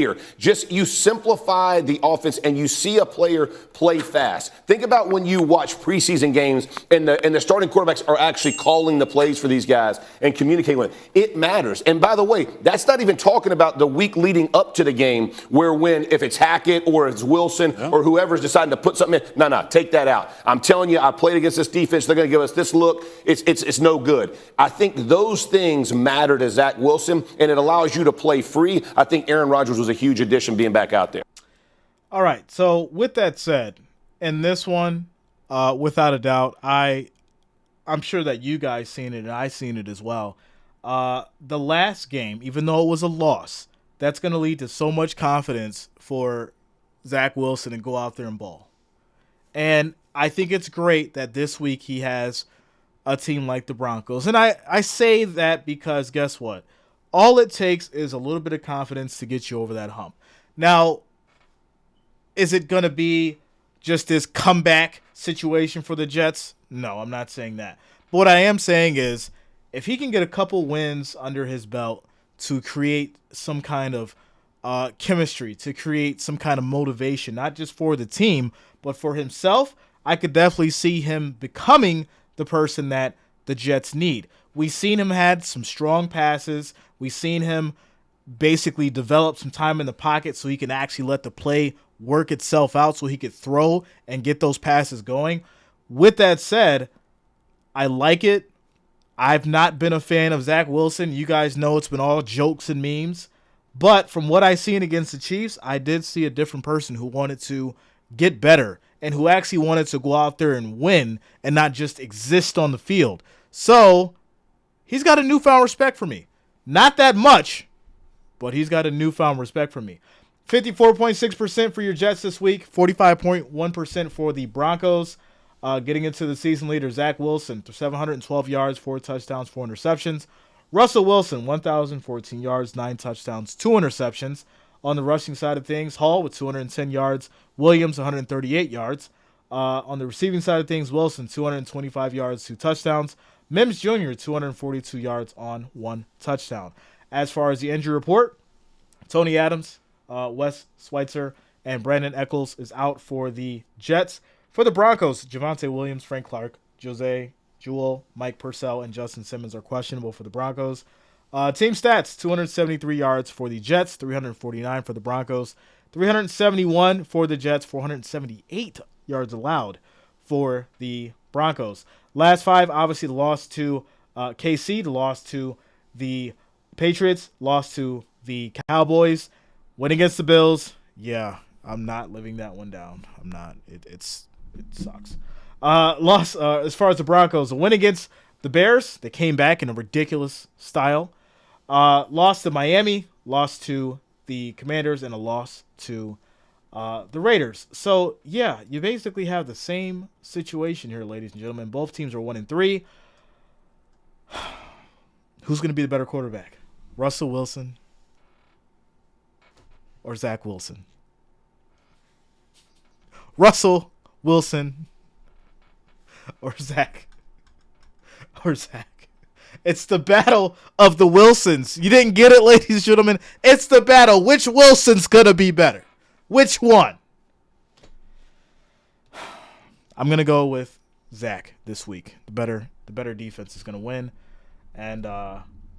here. Just you simplify the offense and you see a player play fast. Think about when you watch preseason games and the starting quarterbacks are actually calling the plays for these guys and communicating with them. It matters. And by the way, that's not even talking about the week leading up to the game where if it's Hackett or it's Wilson or whoever's deciding to put something in. No, take that out. I'm telling you, I played against this defense. They're going to give us this look. It's no good. I think those things matter to Zach Wilson, and it allows you to play free. I think Aaron Rodgers was a huge addition being back out there. All right. So with that said, in this one, without a doubt, I'm sure that you guys seen it and I seen it as well. The last game, even though it was a loss, that's going to lead to so much confidence for Zach Wilson and go out there and ball. And I think it's great that this week he has a team like the Broncos. And I say that because guess what? All it takes is a little bit of confidence to get you over that hump. Now, is it going to be just this comeback situation for the Jets? No, I'm not saying that. But what I am saying is if he can get a couple wins under his belt to create some kind of chemistry, to create some kind of motivation, not just for the team, but for himself, I could definitely see him becoming the person that the Jets need. We've seen him had some strong passes. We've seen him basically develop some time in the pocket so he can actually let the play work itself out so he could throw and get those passes going. With that said, I like it. I've not been a fan of Zach Wilson. You guys know it's been all jokes and memes. But from what I seen against the Chiefs, I did see a different person who wanted to get better and who actually wanted to go out there and win and not just exist on the field. So he's got a newfound respect for me. Not that much, but he's got a newfound respect for me. 54.6% for your Jets this week, 45.1% for the Broncos. Getting into the season leader, Zach Wilson, 712 yards, 4 touchdowns, 4 interceptions. Russell Wilson, 1,014 yards, 9 touchdowns, 2 interceptions. On the rushing side of things, Hall with 210 yards, Williams 138 yards. On the receiving side of things, Wilson 225 yards, 2 touchdowns. Mims Jr. 242 yards on 1 touchdown. As far as the injury report, Tony Adams, Wes Schweitzer, and Brandon Eccles is out for the Jets. For the Broncos, Javonte Williams, Frank Clark, Jose Jewell, Mike Purcell, and Justin Simmons are questionable for the Broncos. Team stats, 273 yards for the Jets, 349 for the Broncos, 371 for the Jets, 478 yards allowed for the Broncos. Last 5, obviously the loss to KC, the loss to the Patriots, loss to the Cowboys, win against the Bills. Yeah, I'm not living that one down. I'm not. It sucks. Loss as far as the Broncos, a win against the Bears. They came back in a ridiculous style. Lost to Miami, lost to the Commanders, and a loss to the Raiders. So, yeah, you basically have the same situation here, ladies and gentlemen. Both teams are 1-3. Who's going to be the better quarterback? Russell Wilson or Zach Wilson? Russell Wilson or Zach? It's the battle of the Wilsons. You didn't get it, ladies and gentlemen. It's the battle. Which Wilson's going to be better? Which one? I'm going to go with Zach this week. The better defense is going to win. And,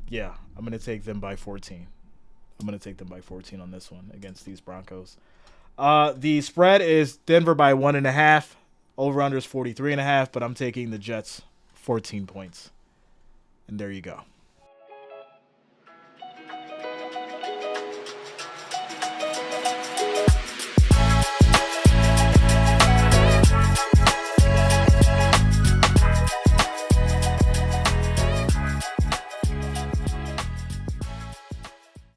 yeah, I'm going to take them by 14. I'm going to take them by 14 on this one against these Broncos. The spread is Denver by 1.5. Over-under is 43.5, but I'm taking the Jets 14 points. And there you go.